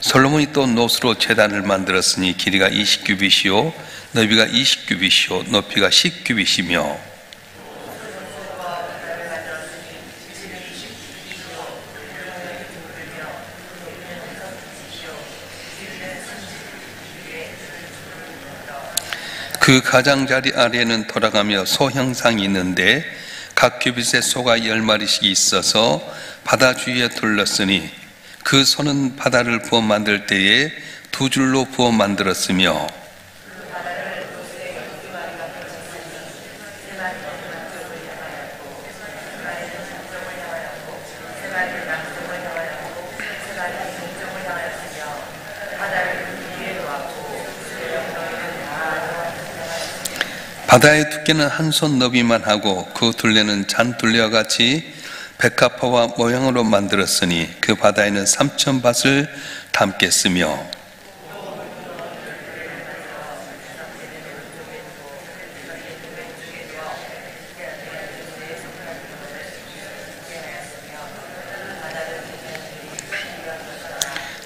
솔로몬이 또 노스로 제단을 만들었으니 길이가 20규빗이요 너비가 20규빗이요 높이가 10규빗이며 그 가장자리 아래에는 돌아가며 소 형상이 있는데 각 규빗에 소가 10마리씩 있어서 바다 주위에 둘렀으니 그 소는 바다를 부어 만들 때에 2줄로 부어 만들었으며 바다의 두께는 한 손 너비만 하고 그 둘레는 잔둘레와 같이 백합화와 모양으로 만들었으니 그 바다에는 3,000밭을 담겠으며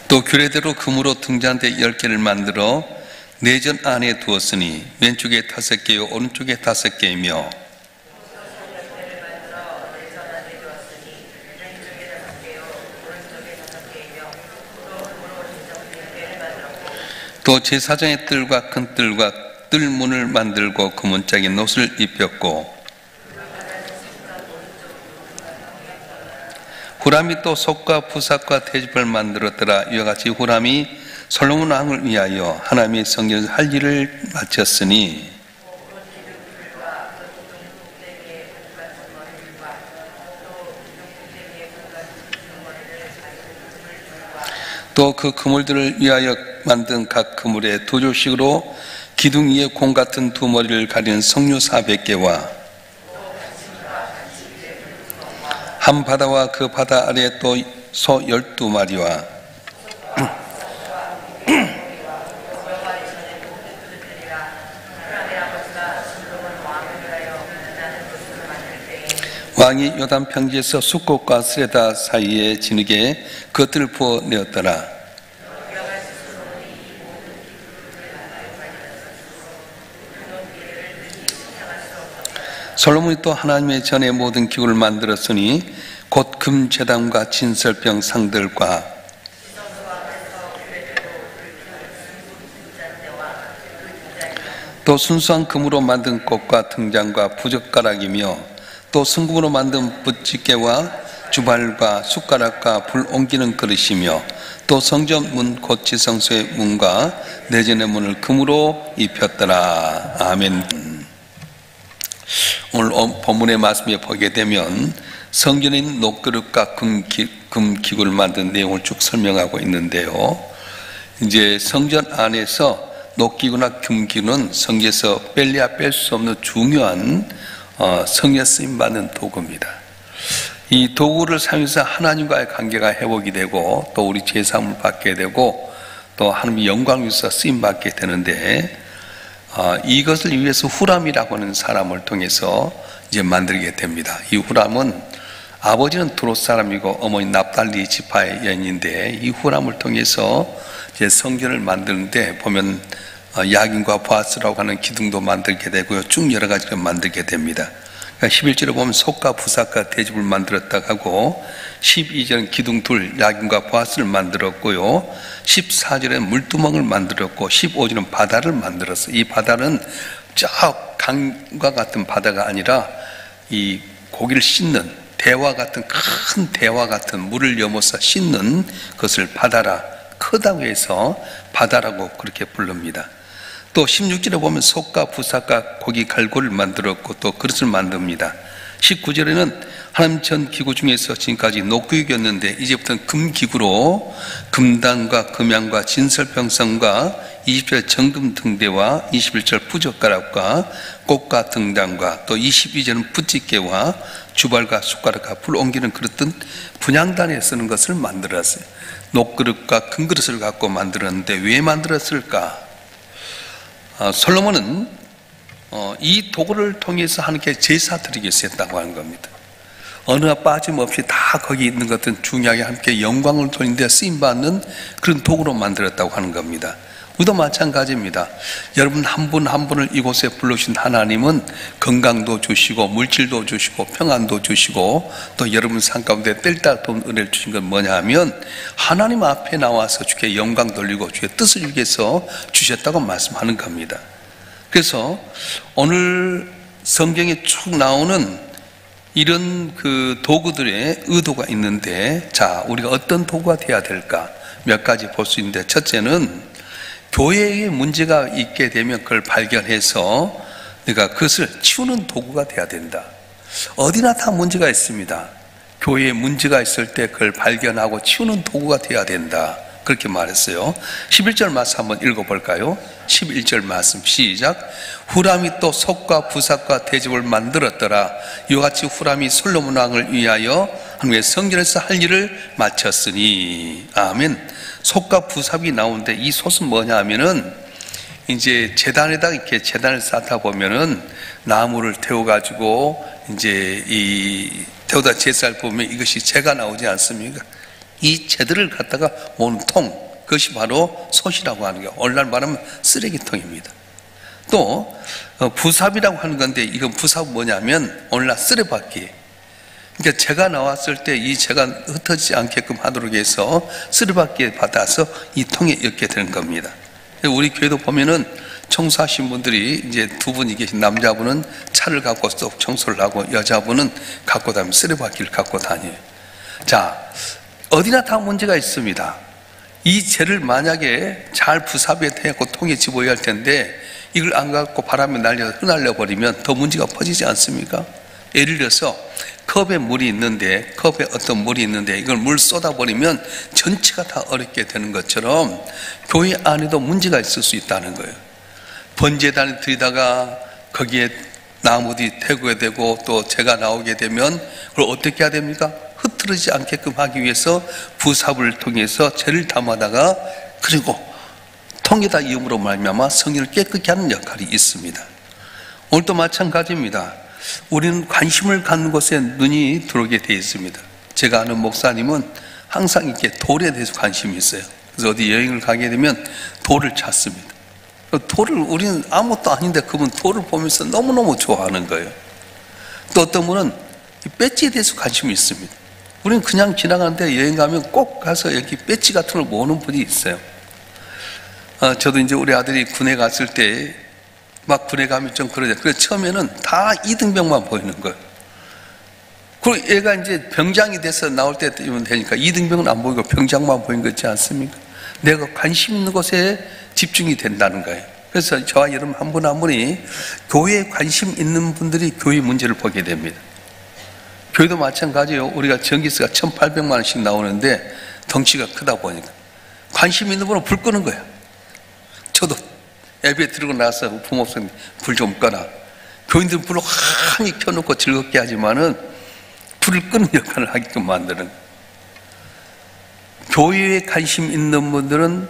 또 규례대로 금으로 등잔대 10개를 만들어 내전 안에 두었으니 왼쪽에 5개요 오른쪽에 5개이며 또 제사장의 뜰과 큰 뜰과 뜰문을 만들고 금은짝에 놋을 입혔고 후람이 또 속과 부삭과 태집을 만들었더라. 이와 같이 후람이 솔로몬 왕을 위하여 하나님의 성전에서 할 일을 마쳤으니 또 그 그물들을 위하여 만든 각 그물에 2조씩으로 기둥 위에 공 같은 2머리를 가리는 석류 400개와 한 바다와 그 바다 아래에 또 소 12마리와 왕이 요단 평지에서 숫꽃과 스레다 사이에 진흙에 그것들을 부어 내었더라. 솔로몬이 또 하나님의 전에 모든 기구를 만들었으니 곧 금제단과 진설병 상들과 또 순수한 금으로 만든 꽃과 등잔과 부젓가락이며 또 순금으로 만든 붓집게와 주발과 숟가락과 불 옮기는 그릇이며 또 성전 문 곧 지성소의 문과 내전의 문을 금으로 입혔더라. 아멘. 오늘 본문의 말씀에 보게 되면 성전인 녹그릇과 금기구를 만든 내용을 쭉 설명하고 있는데요. 이제 성전 안에서 녹기구나 금기구는 성전에서 뺄래야 뺄 수 없는 중요한 성에 쓰임받는 도구입니다. 이 도구를 사용해서 하나님과의 관계가 회복이 되고 또 우리 제사함을 받게 되고 또 하나님의 영광을 위해서 쓰임받게 되는데 이것을 위해서 후람이라고 하는 사람을 통해서 이제 만들게 됩니다. 이 후람은 아버지는 두롯 사람이고 어머니 납달리 지파의 여인인데 이 후람을 통해서 이제 성전을 만드는데 보면 야긴과 보아스라고 하는 기둥도 만들게 되고요. 쭉 여러 가지를 만들게 됩니다. 그러니까 11절에 보면 속과 부삭과 대집을 만들었다 하고 12절은 기둥 둘 야긴과 보아스를 만들었고요. 14절에 물두멍을 만들었고 15절은 바다를 만들었어요. 이 바다는 저 강과 같은 바다가 아니라 이 고기를 씻는 대와 같은 큰 대와 같은 물을 넘어서 씻는 것을 바다라 크다고 해서 바다라고 그렇게 부릅니다. 또 16절에 보면 속과 부삭과 고기 갈고리를 만들었고 또 그릇을 만듭니다. 19절에는 하나님 전 기구 중에서 지금까지 녹기구였는데 이제부터는 금기구로 금단과 금양과 진설병성과 20절 정금 등대와 21절 부젓가락과 꽃과 등단과 또 22절은 붓집게와 주발과 숟가락과 불 옮기는 그릇 등 분향단에 쓰는 것을 만들었어요. 녹그릇과 금그릇을 갖고 만들었는데 왜 만들었을까? 솔로몬은 이 도구를 통해서 하나님께 제사 드리기 위해서 했다고 하는 겁니다. 어느 빠짐없이 다 거기 있는 것들은 중요하게 함께 영광을 돌리는데 쓰임받는 그런 도구로 만들었다고 하는 겁니다. 우리도 마찬가지입니다. 여러분 한 분 한 분을 이곳에 불러주신 하나님은 건강도 주시고 물질도 주시고 평안도 주시고 또 여러분 삶 가운데 뗄다 돈 은혜를 주신 건 뭐냐 하면 하나님 앞에 나와서 주께 영광 돌리고 주의 뜻을 이루기 위해서 주셨다고 말씀하는 겁니다. 그래서 오늘 성경에 쭉 나오는 이런 그 도구들의 의도가 있는데, 자, 우리가 어떤 도구가 되어야 될까? 몇 가지 볼 수 있는데, 첫째는 교회에 문제가 있게 되면 그걸 발견해서 내가 그것을 치우는 도구가 돼야 된다. 어디나 다 문제가 있습니다. 교회에 문제가 있을 때 그걸 발견하고 치우는 도구가 돼야 된다. 그렇게 말했어요. 11절 말씀 한번 읽어볼까요? 11절 말씀 시작. 후람이 또 속과 부삭과 대접을 만들었더라. 이와 같이 후람이 솔로몬 왕을 위하여 하나님의 성전에서 할 일을 마쳤으니. 아멘. 속과 부삽이 나오는데 이 솥은 뭐냐 하면은 이제 제단에다 이렇게 제단을 쌓다 보면은 나무를 태워가지고 이제 이 태우다 제살 보면 이것이 재가 나오지 않습니까? 이 재들을 갖다가 모은 통, 그것이 바로 솥이라고 하는 거예요. 오늘날 말하면 쓰레기통입니다. 또 부삽이라고 하는 건데 이건 부삽은 뭐냐면 오늘날 쓰레받기. 그러니까 재가 나왔을 때 이 재가 흩어지지 않게끔 하도록 해서 쓰레받기에 받아서 이 통에 엮게 되는 겁니다. 우리 교회도 보면은 청소하신 분들이 이제 두 분이 계신 남자분은 차를 갖고 쏙 청소를 하고 여자분은 갖고 다니면 쓰레받기를 갖고 다녀요. 자, 어디나 다 문제가 있습니다. 이 재를 만약에 잘 부삽에 대고 통에 집어야 할 텐데 이걸 안 갖고 바람에 흩날려 버리면 더 문제가 퍼지지 않습니까? 예를 들어서 컵에 물이 있는데, 컵에 어떤 물이 있는데 이걸 물 쏟아버리면 전체가 다 어렵게 되는 것처럼 교회 안에도 문제가 있을 수 있다는 거예요. 번제단을 들이다가 거기에 나무들이 태우게 되고 또 재가 나오게 되면 그걸 어떻게 해야 됩니까? 흐트러지지 않게끔 하기 위해서 부삽을 통해서 재를 담아다가 그리고 통에다 이음으로 말미암아 성전을 깨끗게 하는 역할이 있습니다. 오늘도 마찬가지입니다. 우리는 관심을 갖는 곳에 눈이 들어오게 되어 있습니다. 제가 아는 목사님은 항상 이렇게 돌에 대해서 관심이 있어요. 그래서 어디 여행을 가게 되면 돌을 찾습니다. 돌을 우리는 아무것도 아닌데 그분 돌을 보면서 너무너무 좋아하는 거예요. 또 어떤 분은 배지에 대해서 관심이 있습니다. 우리는 그냥 지나가는데 여행 가면 꼭 가서 여기 배지 같은 걸 모으는 분이 있어요. 저도 이제 우리 아들이 군에 갔을 때 막 군에 가면 좀 그러죠. 그래서 처음에는 다 이등병만 보이는 거예요. 그리고 얘가 이제 병장이 돼서 나올 때 되니까 이등병은 안 보이고 병장만 보이는 거 있지 않습니까? 내가 관심 있는 곳에 집중이 된다는 거예요. 그래서 저와 여러분 한 분 한 분이 교회에 관심 있는 분들이 교회 문제를 보게 됩니다. 교회도 마찬가지예요. 우리가 전기세가 1,800만 원씩 나오는데 덩치가 크다 보니까 관심 있는 분은 불 끄는 거야. 저도 예배 들고 나서 부모 선생님 불 좀 꺼라. 교인들은 불을 환히 켜놓고 즐겁게 하지만은 불을 끄는 역할을 하게끔 만드는. 교회에 관심 있는 분들은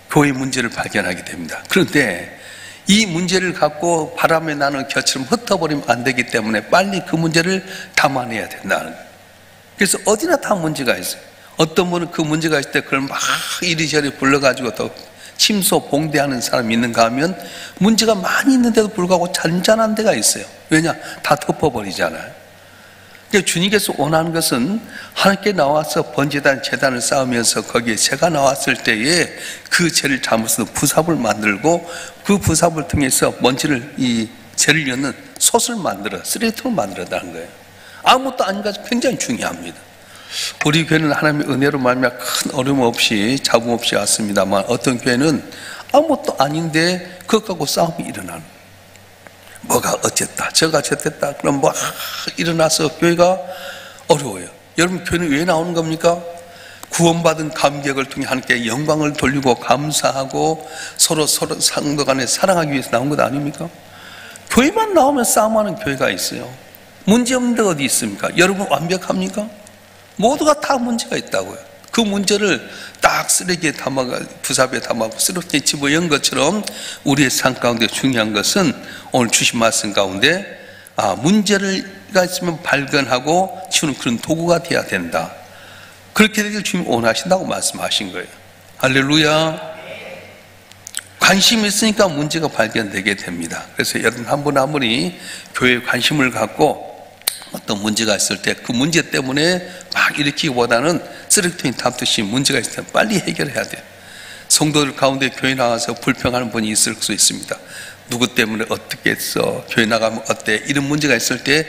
교회 문제를 발견하게 됩니다. 그런데 이 문제를 갖고 바람에 나는 겨처럼 흩어버리면 안 되기 때문에 빨리 그 문제를 담아내야 된다는 거예요. 그래서 어디나 다 문제가 있어요. 어떤 분은 그 문제가 있을 때 그걸 막 이리저리 불러가지고 또 침소 봉대하는 사람이 있는가 하면 문제가 많이 있는데도 불구하고 잔잔한 데가 있어요. 왜냐? 다 덮어버리잖아요. 그러니까 주님께서 원하는 것은 하나님께 나와서 번제단, 제단을 쌓으면서 거기에 재가 나왔을 때에 그 재를 담아서 부삽을 만들고 그 부삽을 통해서 먼지를 이 재를 엮는 솥을 만들어 쓰레기통을 만들었다는 거예요. 아무것도 아닌 것이 굉장히 중요합니다. 우리 교회는 하나님의 은혜로 말미암아 큰 어려움 없이 잡음 없이 왔습니다만 어떤 교회는 아무것도 아닌데 그것 갖고 싸움이 일어나는 거예요. 뭐가 어쨌다 저가 어쨌다 그럼 뭐 일어나서 교회가 어려워요. 여러분 교회는 왜 나오는 겁니까? 구원받은 감격을 통해 하나님께 영광을 돌리고 감사하고 서로 상도 간에 사랑하기 위해서 나온 것 아닙니까? 교회만 나오면 싸움하는 교회가 있어요. 문제없는 데가 어디 있습니까? 여러분 완벽합니까? 모두가 다 문제가 있다고요. 그 문제를 딱 쓰레기에 담아가 부삽에 담아고 쓰레기에 집어연 것처럼 우리의 삶 가운데 중요한 것은 오늘 주신 말씀 가운데 문제가 있으면 발견하고 치우는 그런 도구가 되어야 된다. 그렇게 되길 주님이 원하신다고 말씀하신 거예요. 할렐루야. 관심이 있으니까 문제가 발견되게 됩니다. 그래서 여러분 한 분 한 분이 교회에 관심을 갖고 어떤 문제가 있을 때 그 문제 때문에 막 일으키기보다는 쓰레기통에 담듯이 문제가 있을 때 빨리 해결해야 돼요. 성도들 가운데 교회 나가서 불평하는 분이 있을 수 있습니다. 누구 때문에 어떻게 했어? 교회 나가면 어때? 이런 문제가 있을 때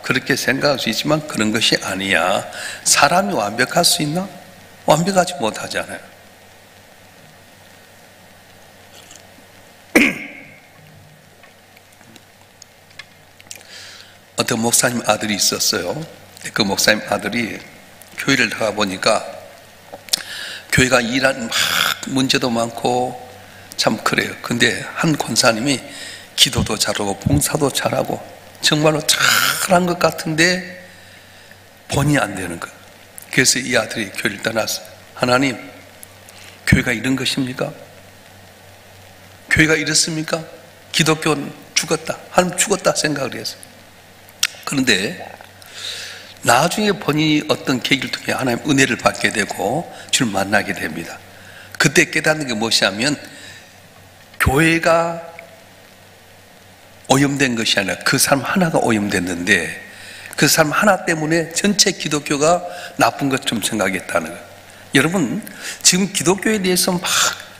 그렇게 생각할 수 있지만 그런 것이 아니야. 사람이 완벽할 수 있나? 완벽하지 못하잖아요. 어떤 목사님 아들이 있었어요. 그 목사님 아들이 교회를 나가 보니까 교회가 일하는 막 문제도 많고 참 그래요. 근데 한 권사님이 기도도 잘하고 봉사도 잘하고 정말로 잘한 것 같은데 본이 안 되는 거예요. 그래서 이 아들이 교회를 떠났어요. 하나님, 교회가 이런 것입니까? 교회가 이렇습니까? 기독교는 죽었다. 하나님 죽었다 생각을 했어요. 그런데 나중에 본인이 어떤 계기를 통해 하나님 은혜를 받게 되고 주를 만나게 됩니다. 그때 깨닫는 게 무엇이냐면 교회가 오염된 것이 아니라 그 사람 하나가 오염됐는데 그 사람 하나 때문에 전체 기독교가 나쁜 것처럼 생각했다는 거예요. 여러분, 지금 기독교에 대해서 막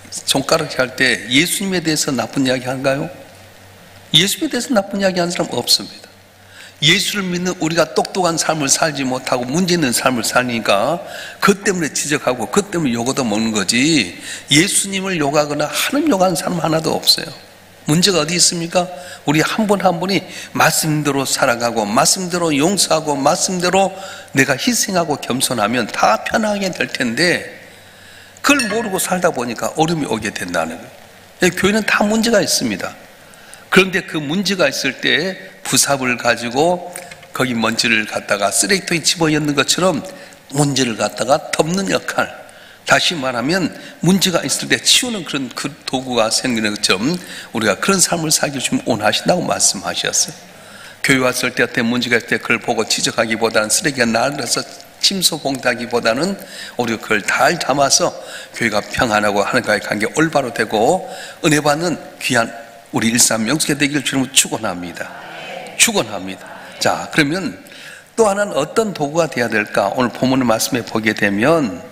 손가락질 할 때 예수님에 대해서 나쁜 이야기 한가요? 예수님에 대해서 나쁜 이야기 하는 사람 없습니다. 예수를 믿는 우리가 똑똑한 삶을 살지 못하고 문제 있는 삶을 사니까 그것 때문에 지적하고 그것 때문에 욕 얻어먹는 거지, 예수님을 욕하거나 하나님 욕하는 사람 하나도 없어요. 문제가 어디 있습니까? 우리 한 분 한 분이 말씀대로 살아가고 말씀대로 용서하고 말씀대로 내가 희생하고 겸손하면 다 편하게 될 텐데 그걸 모르고 살다 보니까 어려움이 오게 된다는 거예요. 교회는 다 문제가 있습니다. 그런데 그 문제가 있을 때 부삽을 가지고 거기 먼지를 갖다가 쓰레기통에 집어넣는 것처럼 문제를 갖다가 덮는 역할, 다시 말하면 문제가 있을 때 치우는 그런 그 도구가 생기는 것처럼 우리가 그런 삶을 살기 좀 원하신다고 말씀하셨어요. 교회 왔을 때 어떤 문제가 있을 때 그걸 보고 지적하기보다는 쓰레기가 날려서 침소봉다기보다는 우리가 그걸 잘 담아서 교회가 평안하고 하나님과의 관계 올바로 되고 은혜 받는 귀한 우리 일상 명수가 되기를 주님으로 축원합니다. 축원합니다. 자, 그러면 또 하나는 어떤 도구가 되어야 될까? 오늘 본문의 말씀에 보게 되면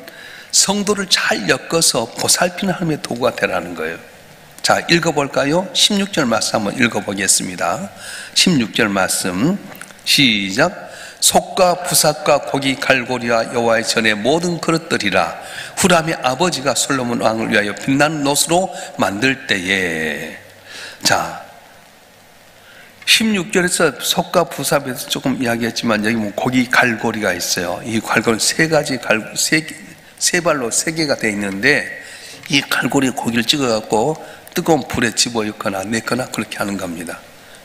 성도를 잘 엮어서 보살피는 하나님의 도구가 되라는 거예요. 자, 읽어볼까요? 16절 말씀 한번 읽어보겠습니다. 16절 말씀 시작. 속과 부삭과 고기 갈고리와 여호와의 전에 모든 그릇들이라 후람의 아버지가 솔로몬 왕을 위하여 빛나는 옷으로 만들 때에. 자, 16절에서 속과 부삽에서 조금 이야기했지만 여기 보면 고기 갈고리가 있어요. 이 갈고리는 세 발로 세 개가 되어 있는데 이 갈고리에 고기를 찍어갖고 뜨거운 불에 집어넣거나 넣거나 그렇게 하는 겁니다.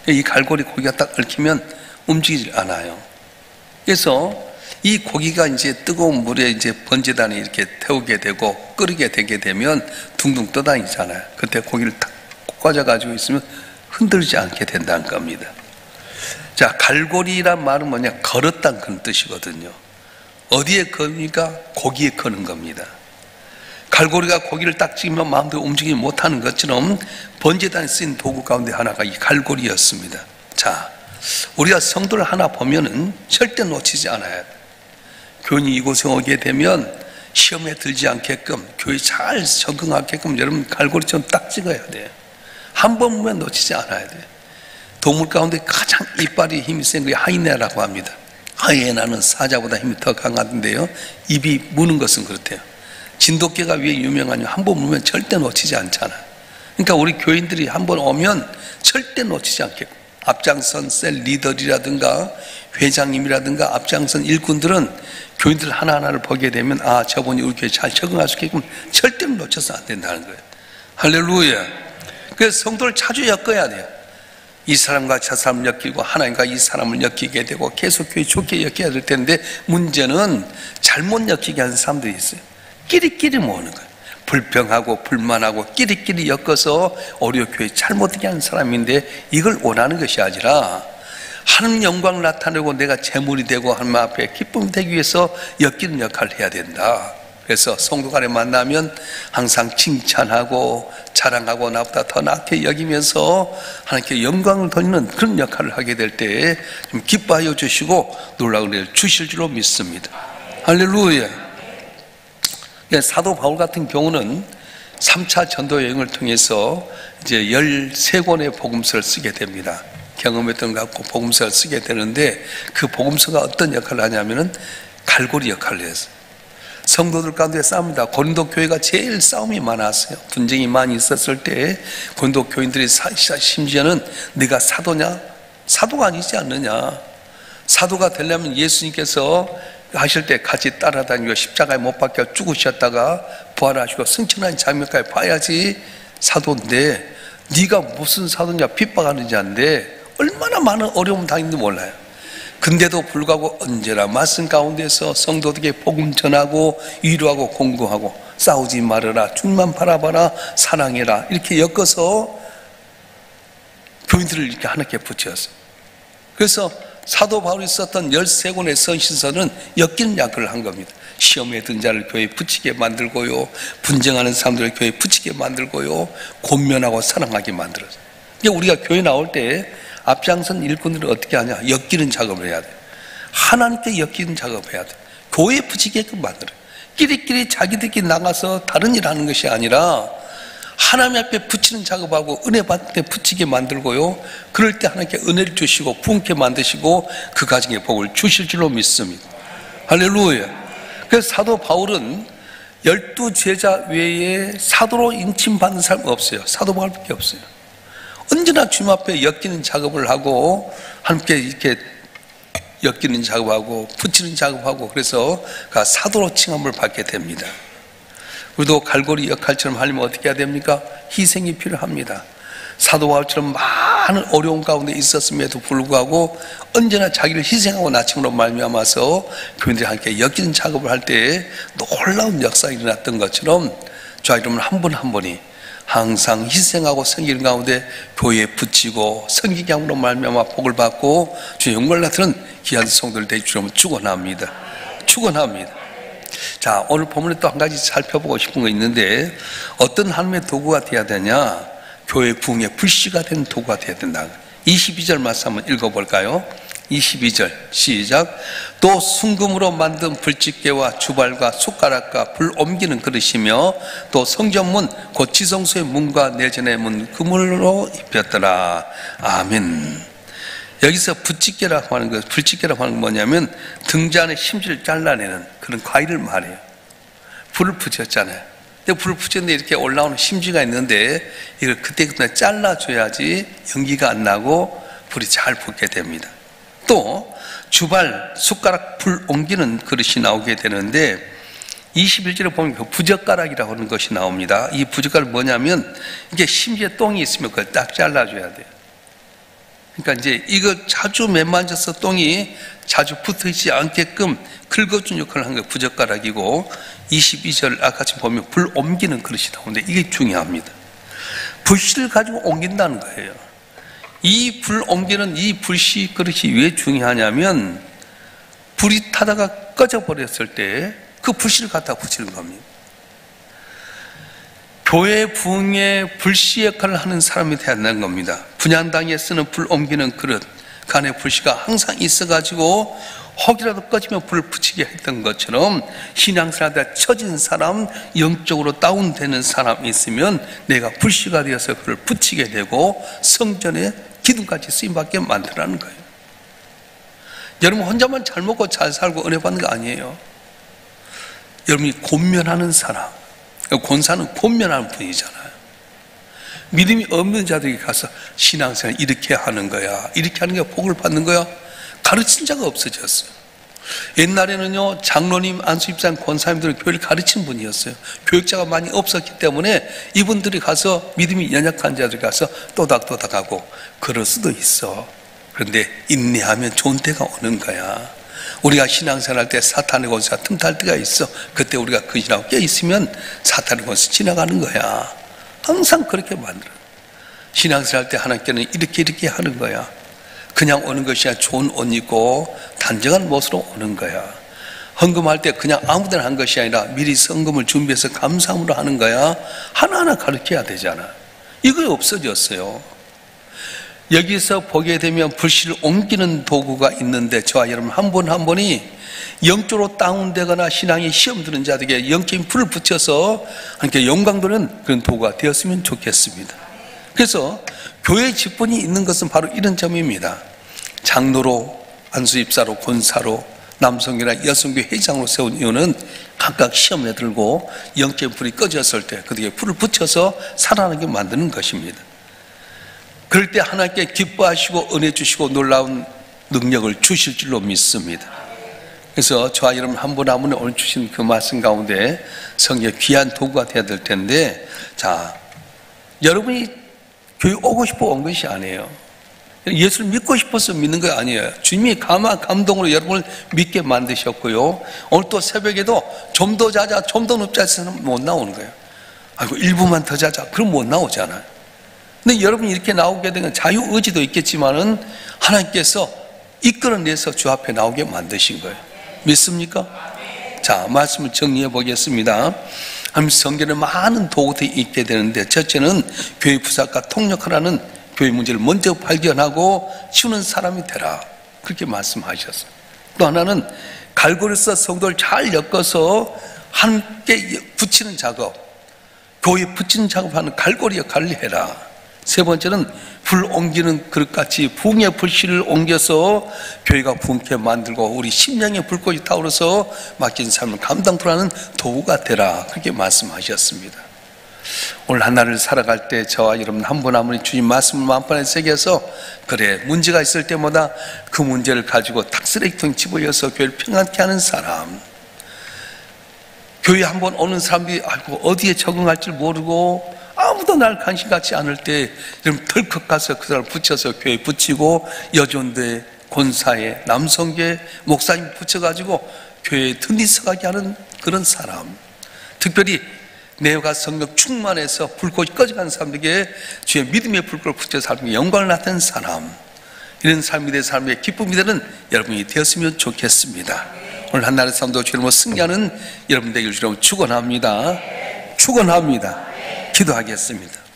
이 갈고리 고기가 딱 얽히면 움직이질 않아요. 그래서 이 고기가 이제 뜨거운 물에 이제 번제단에 이렇게 태우게 되고 끓이게 되게 되면 둥둥 떠다니잖아요. 그때 고기를 탁 꽂아가지고 있으면 흔들지 않게 된다는 겁니다. 자, 갈고리란 말은 뭐냐? 걸었다는 그런 뜻이거든요. 어디에 거니까 고기에 거는 겁니다. 갈고리가 고기를 딱 찍으면 마음대로 움직이지 못하는 것처럼 번제단에 쓰인 도구 가운데 하나가 이 갈고리였습니다. 자, 우리가 성도를 하나 보면은 절대 놓치지 않아야 돼. 교인이 이곳에 오게 되면 시험에 들지 않게끔 교회 잘 적응하게끔 여러분 갈고리처럼 딱 찍어야 돼요. 한 번 보면 놓치지 않아야 돼요. 동물 가운데 가장 이빨이 힘이 센 게 하이에나라고 합니다. 하이에나는 사자보다 힘이 더 강한데요, 입이 무는 것은 그렇대요. 진돗개가 왜 유명하냐? 한 번 물면 절대 놓치지 않잖아. 그러니까 우리 교인들이 한 번 오면 절대 놓치지 않겠고, 앞장선 셀 리더리라든가 회장님이라든가 앞장선 일꾼들은 교인들 하나하나를 보게 되면 아, 저분이 우리 교회에 잘 적응할 수 있게끔 절대로 놓쳐서 안 된다는 거예요. 할렐루야. 그래서 성도를 자주 엮어야 돼요. 이 사람과 저 사람을 엮이고 하나님과 이 사람을 엮이게 되고 계속 교회 좋게 엮여야 될 텐데 문제는 잘못 엮이게 하는 사람들이 있어요. 끼리끼리 모으는 거예요. 불평하고 불만하고 끼리끼리 엮어서 오히려 교회 잘못되게 하는 사람인데 이걸 원하는 것이 아니라 하나님 영광을 나타내고 내가 재물이 되고 하나님 앞에 기쁨이 되기 위해서 엮이는 역할을 해야 된다. 그래서 성도 간에 만나면 항상 칭찬하고 자랑하고 나보다 더 낫게 여기면서 하나님께 영광을 돌리는 그런 역할을 하게 될 때 좀 기뻐하여 주시고 놀라운 은혜를 주실 줄로 믿습니다. 할렐루야. 사도 바울 같은 경우는 3차 전도 여행을 통해서 이제 13권의 복음서를 쓰게 됩니다. 경험했던 것 갖고 복음서를 쓰게 되는데 그 복음서가 어떤 역할을 하냐면은 갈고리 역할을 했어요. 성도들 가운데 싸웁니다. 고린도 교회가 제일 싸움이 많았어요. 분쟁이 많이 있었을 때 고린도 교인들이 심지어는 네가 사도냐? 사도가 아니지 않느냐? 사도가 되려면 예수님께서 하실 때 같이 따라다니고 십자가에 못 박혀 죽으셨다가 부활하시고 승천한 장면까지 봐야지 사도인데 네가 무슨 사도냐? 핍박하는 자인데 얼마나 많은 어려움 당했는지 몰라요. 근데도 불구하고 언제나 말씀 가운데서 성도들에게 복음 전하고 위로하고 공부하고 싸우지 말아라, 주님만 바라봐라, 사랑해라 이렇게 엮어서 교인들을 이렇게 하나님께 붙였어요. 그래서 사도 바울이 썼던 13권의 서신서는 엮이는 역할을 한 겁니다. 시험에 든 자를 교회에 붙이게 만들고요, 분쟁하는 사람들을 교회에 붙이게 만들고요, 권면하고 사랑하게 만들었어요. 우리가 교회 나올 때 앞장선 일꾼들은 어떻게 하냐? 엮이는 작업을 해야 돼. 하나님께 엮이는 작업을 해야 돼. 교회에 붙이게끔 만들어요. 끼리끼리 자기들끼리 나가서 다른 일 하는 것이 아니라 하나님 앞에 붙이는 작업하고 은혜 받을 때 붙이게 만들고요, 그럴 때 하나님께 은혜를 주시고 부흥케 만드시고 그 가정에 복을 주실 줄로 믿습니다. 할렐루야. 그래서 사도 바울은 12제자 외에 사도로 인침받는 사람 없어요. 사도 바울밖에 없어요. 언제나 주님 앞에 엮이는 작업을 하고 함께 이렇게 엮이는 작업하고 붙이는 작업하고 그래서 사도로 칭함을 받게 됩니다. 우리도 갈고리 역할처럼 하려면 어떻게 해야 됩니까? 희생이 필요합니다. 사도 바울처럼 많은 어려움 가운데 있었음에도 불구하고 언제나 자기를 희생하고 나침으로 말미암아서 교인들이 함께 엮이는 작업을 할 때 놀라운 역사가 일어났던 것처럼 저와 여러분 한 분 한 분이 항상 희생하고 섬기는 가운데 교회에 붙이고 섬기게 함으로 말미암아 복을 받고 주의 영광을 나타내는 귀한 성도들 되기 주로 축원합니다. 축원합니다. 자, 오늘 본문에 또 한 가지 살펴보고 싶은 거 있는데 어떤 하나님의 도구가 되어야 되냐? 교회 부흥의 불씨가 되는 도구가 되어야 된다. 22절 말씀 한번 읽어볼까요? 22절 시작. 또 순금으로 만든 불집게와 주발과 숟가락과 불 옮기는 그릇이며 또 성전문 곧 지성소의 문과 내전의 문 그물로 입혔더라. 아멘. 여기서 불집게라고 하는 것, 불집게라고 하는 건 뭐냐면 등잔의 심지를 잘라내는 그런 과일을 말해요. 불을 붙였잖아요. 근데 불을 붙였는데 이렇게 올라오는 심지가 있는데 이걸 그때 잘라줘야지 연기가 안 나고 불이 잘 붙게 됩니다. 또 주발, 숟가락, 불 옮기는 그릇이 나오게 되는데 21절에 보면 그 부젓가락이라고 하는 것이 나옵니다. 이 부젓가락은 뭐냐면 이게 심지에 똥이 있으면 그걸 딱 잘라줘야 돼요. 그러니까 이제 이거 자주 매만져서 똥이 자주 붙어있지 않게끔 긁어준 역할을 한 게 부젓가락이고 22절 아까 지금 보면 불 옮기는 그릇이 나오는데 이게 중요합니다. 불씨를 가지고 옮긴다는 거예요. 이 불 옮기는 이 불씨 그릇이 왜 중요하냐면 불이 타다가 꺼져버렸을 때 그 불씨를 갖다 붙이는 겁니다. 교회 부흥의 불씨 역할을 하는 사람이 되어야 한다는 겁니다. 분향당에 쓰는 불 옮기는 그릇, 그 안에 불씨가 항상 있어가지고 혹이라도 꺼지면 불을 붙이게 했던 것처럼 신앙생활에 처진 사람, 영적으로 다운되는 사람이 있으면 내가 불씨가 되어서 그를 붙이게 되고 성전에 기둥같이 쓰임받게 만들라는 거예요. 여러분 혼자만 잘 먹고 잘 살고 은혜 받는 거 아니에요. 여러분이 권면하는 사람, 권사는 권면하는 분이잖아요. 믿음이 없는 자들에게 가서 신앙생활 이렇게 하는 거야, 이렇게 하는 게 복을 받는 거야, 가르친 자가 없어졌어요. 옛날에는요 장로님, 안수집사님, 권사님들은 교회를 가르친 분이었어요. 교육자가 많이 없었기 때문에 이분들이 가서 믿음이 연약한 자들이 가서 또닥또닥하고 그럴 수도 있어. 그런데 인내하면 좋은 때가 오는 거야. 우리가 신앙생활 할 때 사탄의 권세가 틈탈 때가 있어. 그때 우리가 근신하고 깨있으면 사탄의 권세 지나가는 거야. 항상 그렇게 만들어. 신앙생활 할 때 하나님께는 이렇게 하는 거야. 그냥 오는 것이 아니라 좋은 옷 입고 단정한 모습으로 오는 거야. 헌금할 때 그냥 아무데나 한 것이 아니라 미리 헌금을 준비해서 감사함으로 하는 거야. 하나하나 가르쳐야 되잖아. 이거 없어졌어요. 여기서 보게 되면 불씨를 옮기는 도구가 있는데 저와 여러분 한 분 한 분이 영적으로 다운되거나 신앙에 시험 드는 자들에게 영적인 불을 붙여서 함께 영광 도는 그런 도구가 되었으면 좋겠습니다. 그래서 교회 직분이 있는 것은 바로 이런 점입니다. 장로로, 안수집사로, 권사로, 남성교나 여성교 회장으로 세운 이유는 각각 시험에 들고 영적인 불이 꺼졌을 때 그들에게 불을 붙여서 살아나게 만드는 것입니다. 그럴 때 하나님께 기뻐하시고 은혜 주시고 놀라운 능력을 주실 줄로 믿습니다. 그래서 저와 여러분 한 분 한 분이 오늘 주신 그 말씀 가운데 성경의 귀한 도구가 되어야 될 텐데, 자, 여러분이 교회 오고 싶어 온 것이 아니에요. 예수를 믿고 싶어서 믿는 거 아니에요. 주님이 감동으로 여러분을 믿게 만드셨고요. 오늘 또 새벽에도 좀 더 자자, 좀 더 눕자 해서는 못 나오는 거예요. 아이고 1분만 더 자자, 그럼 못 나오잖아요. 근데 여러분이 이렇게 나오게 되면 자유의지도 있겠지만은 하나님께서 이끌어내서 주 앞에 나오게 만드신 거예요. 믿습니까? 자, 말씀을 정리해 보겠습니다. 하나님 성경에 많은 도구들이 있게 되는데, 첫째는 교회 부사과 통역하라는 교회 문제를 먼저 발견하고 치우는 사람이 되라, 그렇게 말씀하셨어요. 또 하나는 갈고리에서 성도를 잘 엮어서 함께 붙이는 작업, 교회에 붙이는 작업하는 갈고리 역할을 해라. 세 번째는 불 옮기는 그릇같이 부흥의 불씨를 옮겨서 교회가 부흥케 만들고 우리 심령의 불꽃이 타오르서 맡긴 삶을 감당토라는 도구가 되라, 그렇게 말씀하셨습니다. 오늘 하나를 살아갈 때 저와 여러분 한 분 한 분이 주님 말씀을 마음판에 새겨서, 그래 문제가 있을 때마다 그 문제를 가지고 탁쓰레기통에 집어여서 교회를 평안케 하는 사람, 교회 한 번 오는 사람들이 아이고 어디에 적응할지 모르고 아무도 날 관심 갖지 않을 때 여러분 덜컥 가서 그 사람을 붙여서 교회에 붙이고 여전대, 권사회, 남성계, 목사님 붙여가지고 교회에 든디서가게 하는 그런 사람, 특별히 내가 성령 충만해서 불꽃이 꺼져가는 사람들에게 주의 믿음의 불꽃을 붙여 삶의 영광을 나타내는 사람, 이런 삶이 된 사람의 기쁨이 되는 여러분이 되었으면 좋겠습니다. 오늘 한날의 삶도 주님으로 승리하는 여러분 되길 주님으로 축원합니다. 축원합니다. 기도하겠습니다.